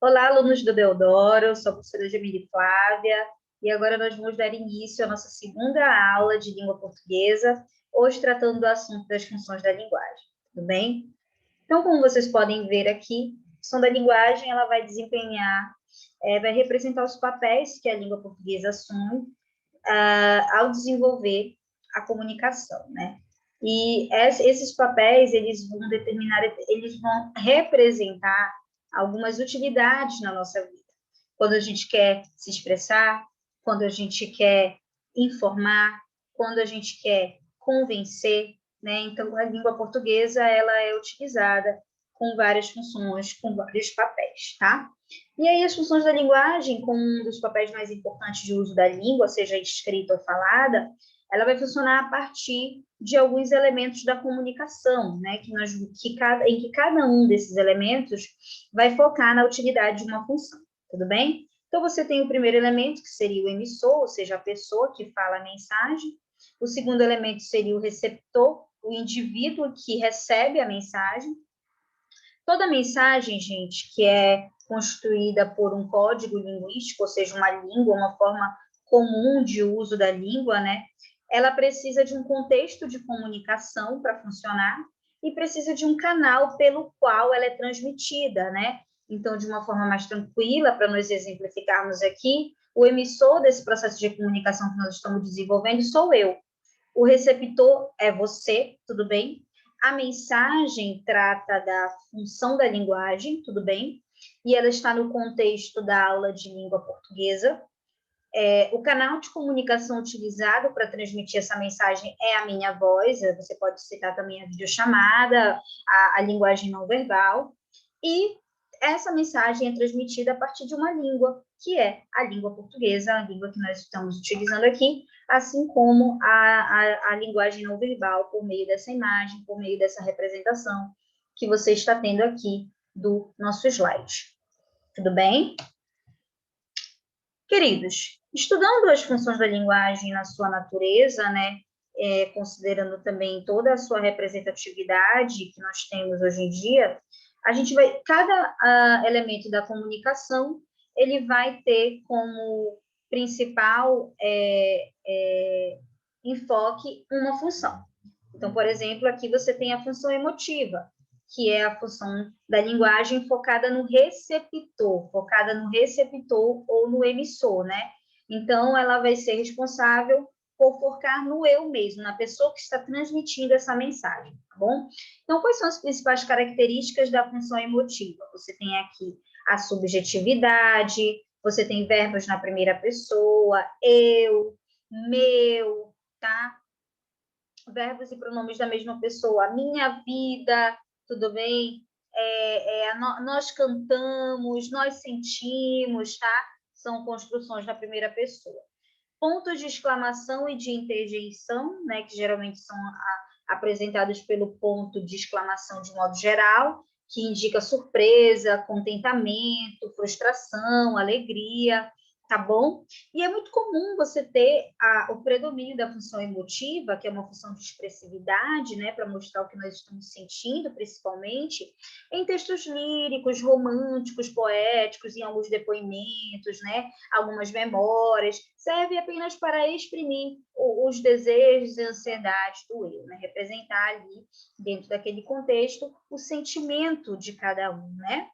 Olá, alunos do Deodoro, sou a professora Jamile Flávia, e agora nós vamos dar início à nossa segunda aula de língua portuguesa, hoje tratando do assunto das funções da linguagem, tudo bem? Então, como vocês podem ver aqui, a função da linguagem, ela vai desempenhar, vai representar os papéis que a língua portuguesa assume ao desenvolver a comunicação, né? E esses papéis, eles vão representar algumas utilidades na nossa vida. Quando a gente quer se expressar, quando a gente quer informar, quando a gente quer convencer, né? Então, a língua portuguesa, ela é utilizada com várias funções, com vários papéis, tá? E aí, as funções da linguagem, como um dos papéis mais importantes de uso da língua, seja escrita ou falada, ela vai funcionar a partir de alguns elementos da comunicação, né? Em que cada um desses elementos vai focar na utilidade de uma função, tudo bem? Então, você tem o primeiro elemento, que seria o emissor, ou seja, a pessoa que fala a mensagem. O segundo elemento seria o receptor, o indivíduo que recebe a mensagem. Toda mensagem, gente, que é construída por um código linguístico, ou seja, uma língua, uma forma comum de uso da língua, né? Ela precisa de um contexto de comunicação para funcionar e precisa de um canal pelo qual ela é transmitida, né? Então, de uma forma mais tranquila, para nós exemplificarmos aqui, o emissor desse processo de comunicação que nós estamos desenvolvendo sou eu. O receptor é você, tudo bem? A mensagem trata da função da linguagem, tudo bem? E ela está no contexto da aula de língua portuguesa. O canal de comunicação utilizado para transmitir essa mensagem é a minha voz, você pode citar também a videochamada, a linguagem não verbal, e essa mensagem é transmitida a partir de uma língua, que é a língua portuguesa, a língua que nós estamos utilizando aqui, assim como a linguagem não verbal, por meio dessa imagem, por meio dessa representação que você está tendo aqui do nosso slide. Tudo bem? Queridos, estudando as funções da linguagem na sua natureza, né, considerando também toda a sua representatividade que nós temos hoje em dia, a gente vai, cada elemento da comunicação, ele vai ter como principal enfoque uma função. Então, por exemplo, aqui você tem a função emotiva, que é a função da linguagem focada no receptor ou no emissor, né? Então, ela vai ser responsável por focar no eu mesmo, na pessoa que está transmitindo essa mensagem, tá bom? Então, quais são as principais características da função emotiva? Você tem aqui a subjetividade, você tem verbos na primeira pessoa, eu, meu, tá? Verbos e pronomes da mesma pessoa, minha vida, tudo bem? Nós cantamos, nós sentimos, tá? São construções da primeira pessoa. Pontos de exclamação e de interjeição, né, que geralmente são apresentados pelo ponto de exclamação de modo geral, que indica surpresa, contentamento, frustração, alegria, tá bom? E é muito comum você ter o predomínio da função emotiva, que é uma função de expressividade, né, para mostrar o que nós estamos sentindo, principalmente, em textos líricos, românticos, poéticos, em alguns depoimentos, né, algumas memórias, serve apenas para exprimir os desejos e ansiedades do eu, né, representar ali, dentro daquele contexto, o sentimento de cada um, né?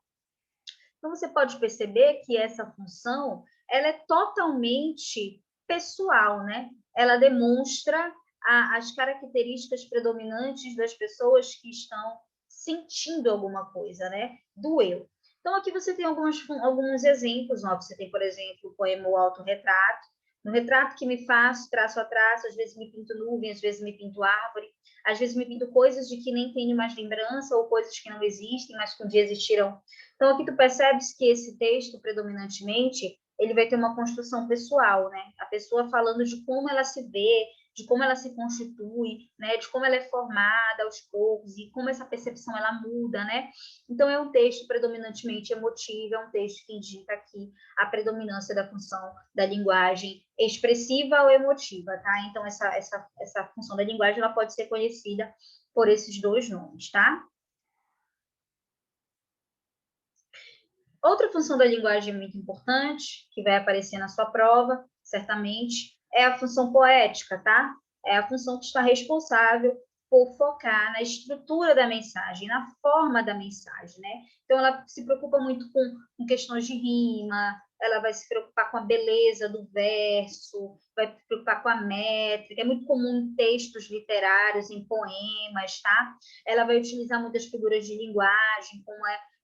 Então, você pode perceber que essa função, ela é totalmente pessoal, né? Ela demonstra as características predominantes das pessoas que estão sentindo alguma coisa, né? Do eu. Então, aqui você tem alguns exemplos, ó. Você tem, por exemplo, o poema O Autorretrato. No retrato que me faço, traço a traço, às vezes me pinto nuvem, às vezes me pinto árvore, às vezes me pinto coisas de que nem tenho mais lembrança ou coisas que não existem, mas que um dia existirão. Então, aqui tu percebes que esse texto, predominantemente, ele vai ter uma construção pessoal, né? A pessoa falando de como ela se vê, de como ela se constitui, né? De como ela é formada aos poucos e como essa percepção ela muda, né? Então, é um texto predominantemente emotivo, é um texto que indica aqui a predominância da função da linguagem expressiva ou emotiva, tá? Então, essa função da linguagem, ela pode ser conhecida por esses dois nomes, tá? Outra função da linguagem muito importante, que vai aparecer na sua prova, certamente, é a função poética, tá? É a função que está responsável por focar na estrutura da mensagem, na forma da mensagem, né? Então, ela se preocupa muito com questões de rima, ela vai se preocupar com a beleza do verso, vai se preocupar com a métrica, é muito comum em textos literários, em poemas, tá? Ela vai utilizar muitas figuras de linguagem,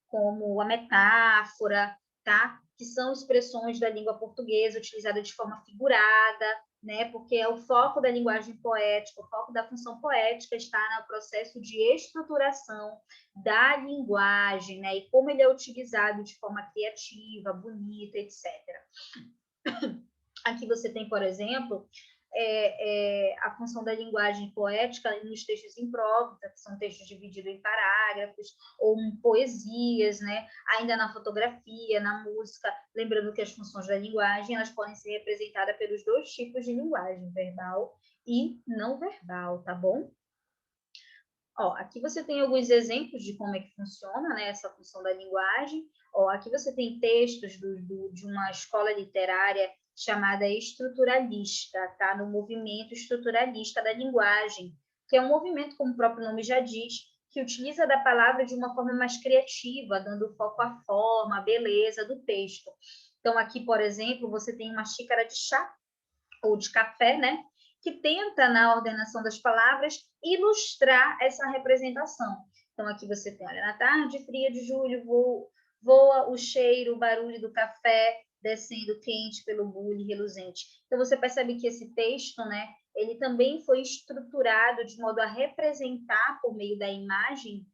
como a metáfora, tá? Que são expressões da língua portuguesa utilizadas de forma figurada, né? Porque é o foco da linguagem poética, o foco da função poética está no processo de estruturação da linguagem, né? E como ele é utilizado de forma criativa, bonita, etc. Aqui você tem, por exemplo, a função da linguagem poética nos textos em prosa, que são textos divididos em parágrafos, ou em poesias, né? Ainda na fotografia, na música, lembrando que as funções da linguagem elas podem ser representadas pelos dois tipos de linguagem, verbal e não verbal, tá bom? Ó, aqui você tem alguns exemplos de como é que funciona, né, essa função da linguagem. Ó, aqui você tem textos de uma escola literária chamada estruturalista, tá? No movimento estruturalista da linguagem, que é um movimento, como o próprio nome já diz, que utiliza da palavra de uma forma mais criativa, dando foco à forma, à beleza do texto. Então, aqui, por exemplo, você tem uma xícara de chá ou de café, né? Que tenta, na ordenação das palavras, ilustrar essa representação. Então, aqui você tem, olha, na tarde fria de julho, voa o cheiro, o barulho do café descendo quente pelo bule reluzente. Então, você percebe que esse texto, né, ele também foi estruturado de modo a representar, por meio da imagem,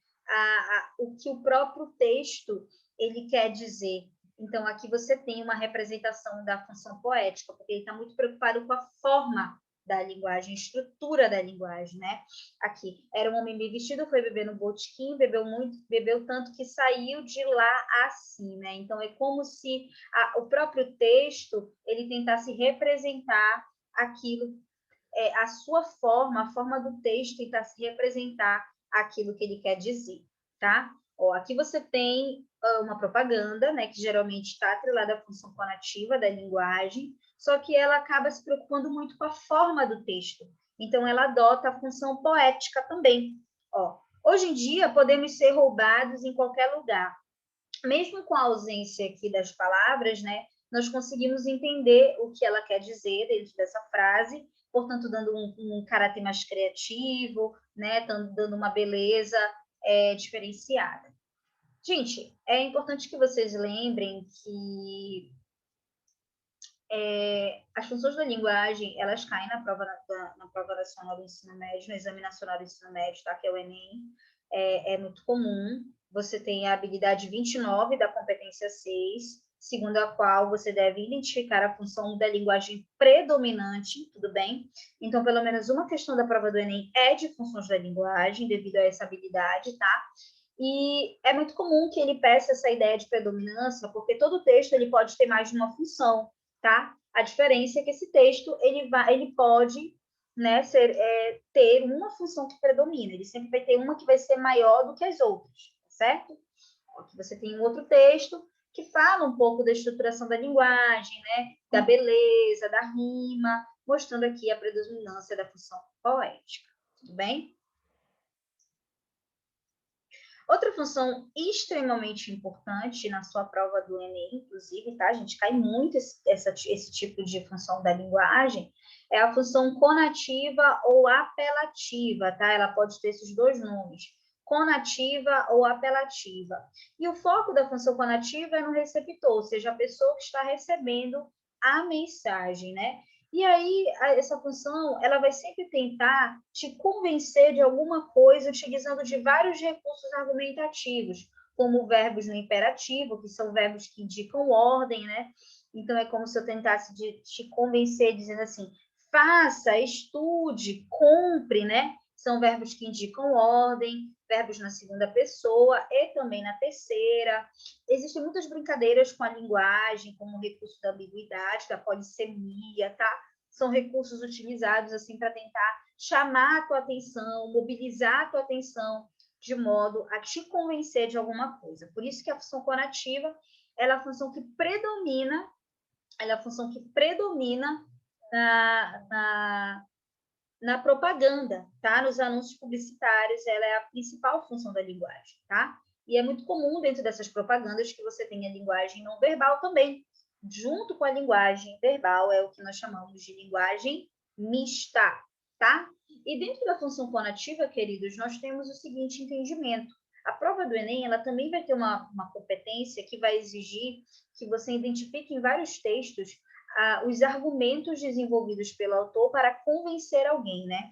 o que o próprio texto ele quer dizer. Então, aqui você tem uma representação da função poética, porque ele está muito preocupado com a forma da linguagem, estrutura da linguagem, né? Aqui, era um homem bem vestido, foi beber no botequim, bebeu muito, bebeu tanto que saiu de lá assim, né? Então, é como se o próprio texto, ele tentasse representar aquilo, a sua forma, a forma do texto tentasse representar aquilo que ele quer dizer, tá? Ó, aqui você tem uma propaganda, né, que geralmente está atrelada à função conativa da linguagem, só que ela acaba se preocupando muito com a forma do texto. Então, ela adota a função poética também. Ó, hoje em dia, podemos ser roubados em qualquer lugar. Mesmo com a ausência aqui das palavras, né, nós conseguimos entender o que ela quer dizer dentro dessa frase, portanto, dando um caráter mais criativo, né, dando uma beleza diferenciada. Gente, é importante que vocês lembrem que as funções da linguagem, elas caem na prova nacional do ensino médio, no Exame Nacional do Ensino Médio, tá? Que é o Enem, é muito comum. Você tem a habilidade 29 da competência 6, segundo a qual você deve identificar a função da linguagem predominante, tudo bem? Então, pelo menos uma questão da prova do Enem é de funções da linguagem, devido a essa habilidade, tá? E é muito comum que ele peça essa ideia de predominância, porque todo texto ele pode ter mais de uma função, tá? A diferença é que esse texto ele pode, né, ter uma função que predomina. Ele sempre vai ter uma que vai ser maior do que as outras, certo? Aqui você tem um outro texto que fala um pouco da estruturação da linguagem, né, da beleza, da rima, mostrando aqui a predominância da função poética. Tudo bem? Outra função extremamente importante na sua prova do Enem, inclusive, tá? A gente cai muito esse tipo de função da linguagem, é a função conativa ou apelativa, tá? Ela pode ter esses dois nomes, conativa ou apelativa. E o foco da função conativa é no receptor, ou seja, a pessoa que está recebendo a mensagem, né? E aí, essa função, ela vai sempre tentar te convencer de alguma coisa utilizando de vários recursos argumentativos, como verbos no imperativo, que são verbos que indicam ordem, né? Então, é como se eu tentasse te convencer dizendo assim, faça, estude, compre, né? São verbos que indicam ordem, verbos na segunda pessoa e também na terceira. Existem muitas brincadeiras com a linguagem, como o recurso da ambiguidade, da polissemia, tá? São recursos utilizados assim para tentar chamar a tua atenção, mobilizar a tua atenção de modo a te convencer de alguma coisa. Por isso que a função conativa ela é a função que predomina, ela é a função que predomina na propaganda, tá? Nos anúncios publicitários, ela é a principal função da linguagem, tá? E é muito comum dentro dessas propagandas que você tenha linguagem não verbal também. Junto com a linguagem verbal é o que nós chamamos de linguagem mista, tá? E dentro da função fonativa, queridos, nós temos o seguinte entendimento. A prova do Enem, ela também vai ter uma competência que vai exigir que você identifique em vários textos os argumentos desenvolvidos pelo autor para convencer alguém, né?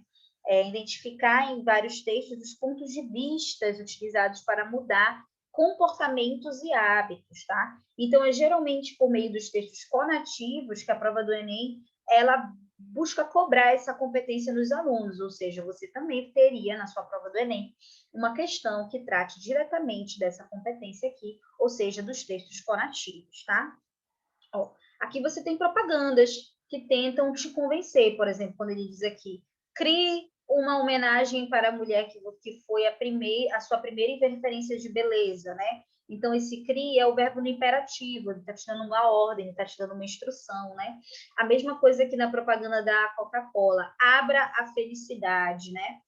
Identificar em vários textos os pontos de vista utilizados para mudar comportamentos e hábitos, tá? Então, é geralmente por meio dos textos conativos que a prova do Enem, ela busca cobrar essa competência nos alunos, ou seja, você também teria na sua prova do Enem uma questão que trate diretamente dessa competência aqui, ou seja, dos textos conativos, tá? Ó, aqui você tem propagandas que tentam te convencer, por exemplo, quando ele diz aqui, crie uma homenagem para a mulher que foi a sua primeira referência de beleza, né? Então, esse crie é o verbo no imperativo, ele está te dando uma ordem, ele está te dando uma instrução, né? A mesma coisa aqui na propaganda da Coca-Cola, abra a felicidade, né?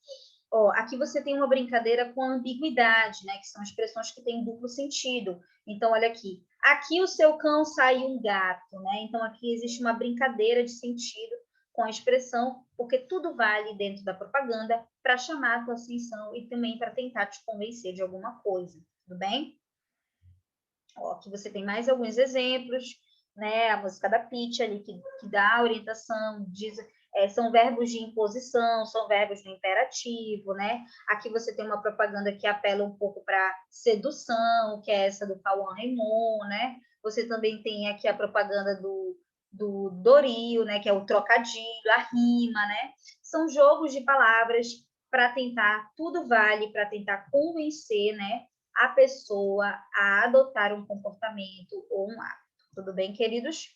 Ó, aqui você tem uma brincadeira com ambiguidade, né? Que são expressões que têm duplo sentido. Então, olha aqui. Aqui o seu cão saiu um gato, né? Então, aqui existe uma brincadeira de sentido com a expressão, porque tudo vale dentro da propaganda para chamar a tua atenção e também para tentar te convencer de alguma coisa. Tudo bem? Ó, aqui você tem mais alguns exemplos, né? A música da Pitty ali que dá a orientação, diz são verbos de imposição, são verbos no imperativo, né? Aqui você tem uma propaganda que apela um pouco para sedução, que é essa do Cauã Raymond, né? Você também tem aqui a propaganda do Doril, né? Que é o trocadilho, a rima, né? São jogos de palavras para tentar, tudo vale para tentar convencer, né? A pessoa a adotar um comportamento ou um hábito. Tudo bem, queridos?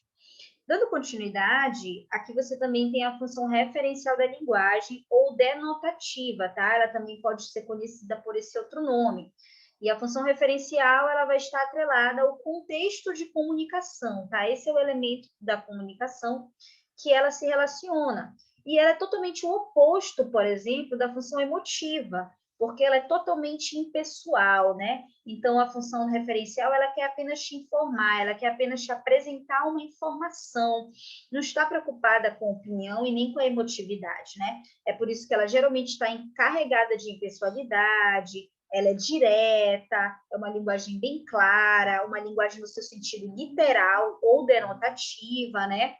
Dando continuidade, aqui você também tem a função referencial da linguagem ou denotativa, tá? Ela também pode ser conhecida por esse outro nome. E a função referencial, ela vai estar atrelada ao contexto de comunicação, tá? Esse é o elemento da comunicação que ela se relaciona. E ela é totalmente o oposto, por exemplo, da função emotiva, porque ela é totalmente impessoal, né? Então, a função referencial, ela quer apenas te informar, ela quer apenas te apresentar uma informação, não está preocupada com a opinião e nem com a emotividade, né? É por isso que ela geralmente está encarregada de impessoalidade, ela é direta, é uma linguagem bem clara, uma linguagem no seu sentido literal ou denotativa, né?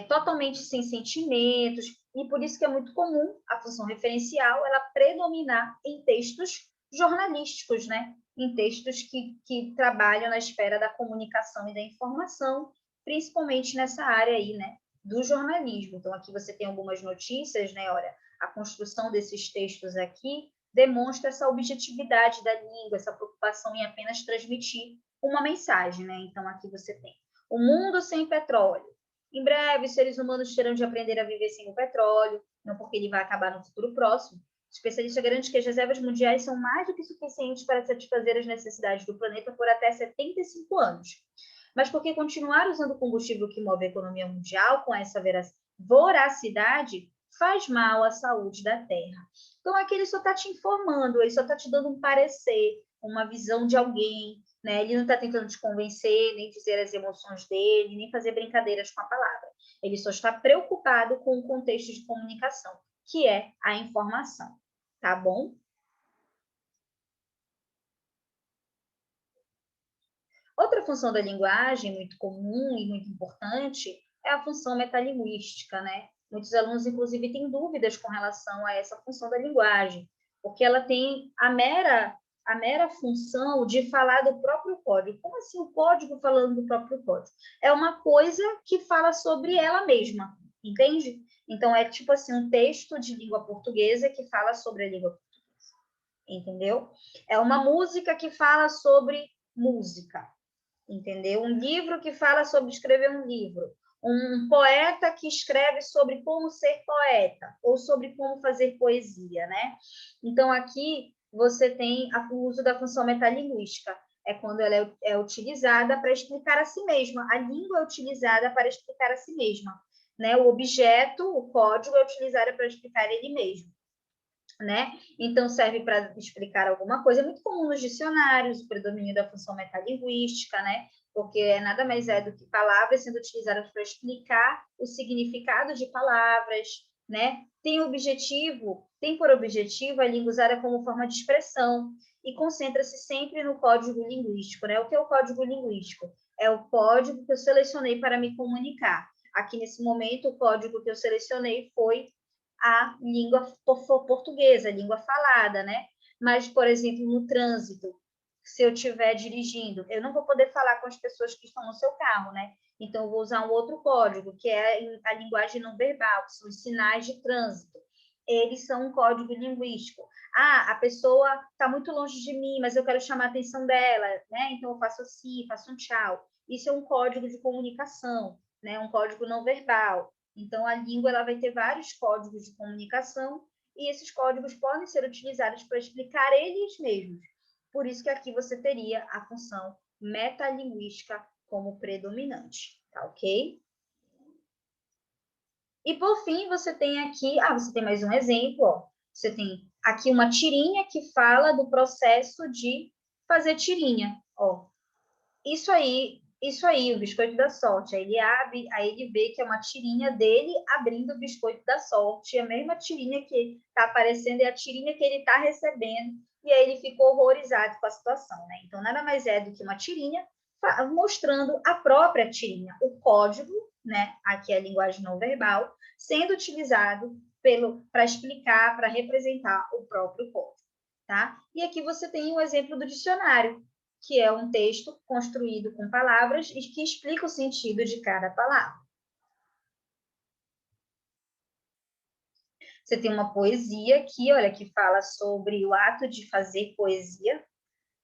Totalmente sem sentimentos, e por isso que é muito comum a função referencial ela predominar em textos jornalísticos, né? Em textos que trabalham na esfera da comunicação e da informação, principalmente nessa área aí, né? Do jornalismo. Então, aqui você tem algumas notícias, né? Olha, a construção desses textos aqui demonstra essa objetividade da língua, essa preocupação em apenas transmitir uma mensagem, né? Então, aqui você tem o mundo sem petróleo. Em breve, os seres humanos terão de aprender a viver sem o petróleo, não porque ele vai acabar no futuro próximo. O especialista garante que as reservas mundiais são mais do que suficientes para satisfazer as necessidades do planeta por até 75 anos. Mas porque continuar usando o combustível que move a economia mundial com essa voracidade faz mal à saúde da Terra. Então, aqui ele só está te informando, ele só está te dando um parecer, uma visão de alguém, né? Ele não está tentando te convencer, nem dizer as emoções dele, nem fazer brincadeiras com a palavra. Ele só está preocupado com o contexto de comunicação, que é a informação. Tá bom? Outra função da linguagem, muito comum e muito importante, é a função metalinguística, né? Muitos alunos, inclusive, têm dúvidas com relação a essa função da linguagem, porque ela tem a mera função de falar do próprio código. Como assim o código falando do próprio código? É uma coisa que fala sobre ela mesma, entende? Então, é tipo assim, um texto de língua portuguesa que fala sobre a língua portuguesa, entendeu? É uma música que fala sobre música, entendeu? Um livro que fala sobre escrever um livro. Um poeta que escreve sobre como ser poeta ou sobre como fazer poesia, né? Então, aqui você tem o uso da função metalinguística. é quando ela é utilizada para explicar a si mesma. A língua é utilizada para explicar a si mesma, né? O objeto, o código é utilizado para explicar ele mesmo, né? Então, serve para explicar alguma coisa. É muito comum nos dicionários o predomínio da função metalinguística, né? Porque nada mais é do que palavras sendo utilizadas para explicar o significado de palavras, né? Tem por objetivo a língua usada como forma de expressão e concentra-se sempre no código linguístico, né? O que é o código linguístico? É o código que eu selecionei para me comunicar. Aqui, nesse momento, o código que eu selecionei foi a língua portuguesa, a língua falada, né? Mas, por exemplo, no trânsito, se eu estiver dirigindo, eu não vou poder falar com as pessoas que estão no seu carro, né? Então, eu vou usar um outro código, que é a linguagem não verbal, que são os sinais de trânsito. Eles são um código linguístico. Ah, a pessoa está muito longe de mim, mas eu quero chamar a atenção dela, né? Então, eu faço assim, faço um tchau. Isso é um código de comunicação, né? Um código não verbal. Então, a língua ela vai ter vários códigos de comunicação e esses códigos podem ser utilizados para explicar eles mesmos. Por isso que aqui você teria a função metalinguística como predominante, tá ok? E, por fim, você tem aqui... você tem mais um exemplo, ó. Você tem aqui uma tirinha que fala do processo de fazer tirinha, ó. Isso aí, o biscoito da sorte. Aí ele abre, aí ele vê que é uma tirinha dele abrindo o biscoito da sorte. A mesma tirinha que está aparecendo é a tirinha que ele está recebendo. E aí ele ficou horrorizado com a situação, né? Então, nada mais é do que uma tirinha mostrando a própria tirinha, o código, né? Aqui é a linguagem não verbal, sendo utilizado para explicar, para representar o próprio código, tá? E aqui você tem o exemplo do dicionário, que é um texto construído com palavras e que explica o sentido de cada palavra. Você tem uma poesia aqui, olha, que fala sobre o ato de fazer poesia,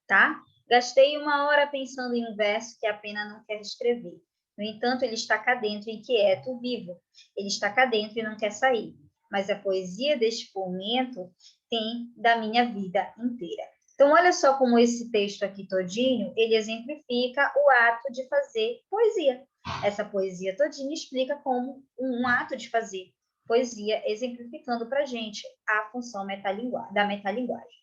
tá? Gastei 1 hora pensando em um verso que a pena não quer escrever. No entanto, ele está cá dentro, inquieto, vivo. Ele está cá dentro e não quer sair. Mas a poesia deste momento tem da minha vida inteira. Então, olha só como esse texto aqui todinho, ele exemplifica o ato de fazer poesia. Essa poesia todinha explica como um ato de fazer poesia, exemplificando para a gente a função da metalinguagem.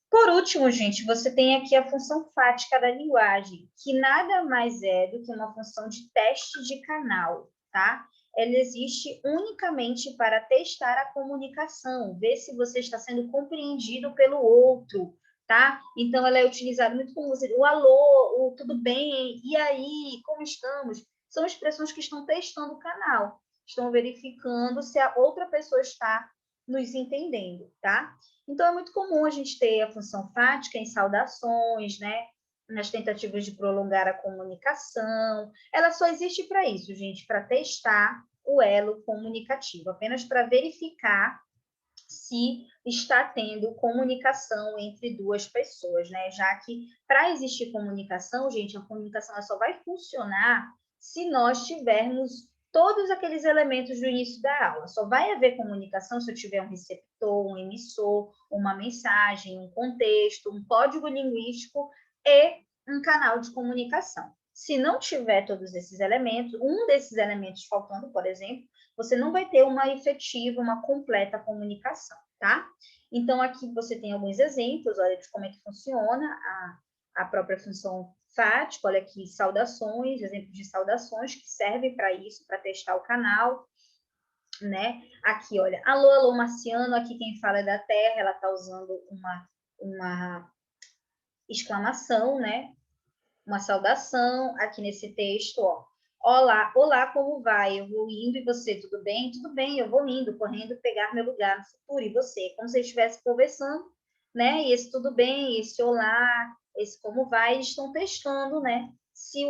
Por último, gente, você tem aqui a função fática da linguagem, que nada mais é do que uma função de teste de canal, tá? Ela existe unicamente para testar a comunicação, ver se você está sendo compreendido pelo outro, tá? Então, ela é utilizada muito como o alô, o tudo bem, e aí, como estamos? São expressões que estão testando o canal, estão verificando se a outra pessoa está nos entendendo, tá? Então, é muito comum a gente ter a função fática em saudações, né? Nas tentativas de prolongar a comunicação. Ela só existe para isso, gente, para testar o elo comunicativo, apenas para verificar se está tendo comunicação entre duas pessoas, né? Já que para existir comunicação, gente, a comunicação ela só vai funcionar se nós tivermos todos aqueles elementos do início da aula. Só vai haver comunicação se eu tiver um receptor, um emissor, uma mensagem, um contexto, um código linguístico e um canal de comunicação. Se não tiver todos esses elementos, um desses elementos faltando, por exemplo, você não vai ter uma efetiva, uma completa comunicação, tá? Então, aqui você tem alguns exemplos, olha, de como é que funciona a própria função fática, olha aqui, saudações, exemplos de saudações que servem para isso, para testar o canal, né? Aqui, olha, alô, alô, marciano, aqui quem fala é da Terra, ela está usando uma exclamação, né? Uma saudação aqui nesse texto, ó. Olá, olá, como vai? Eu vou indo e você, tudo bem? Tudo bem, eu vou indo, correndo pegar meu lugar no futuro. E você? Como se estivesse conversando, né? E esse tudo bem, esse olá, esse como vai, eles estão testando, né? Se um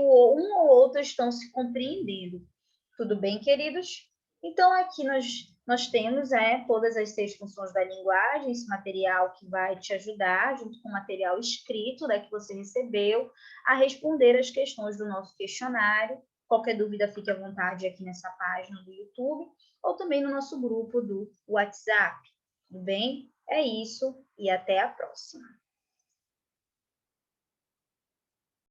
ou outro estão se compreendendo. Tudo bem, queridos? Então, aqui nós temos todas as 6 funções da linguagem, esse material que vai te ajudar, junto com o material escrito, né, que você recebeu, a responder as questões do nosso questionário. Qualquer dúvida, fique à vontade aqui nessa página do YouTube, ou também no nosso grupo do WhatsApp. Tudo bem? É isso, e até a próxima.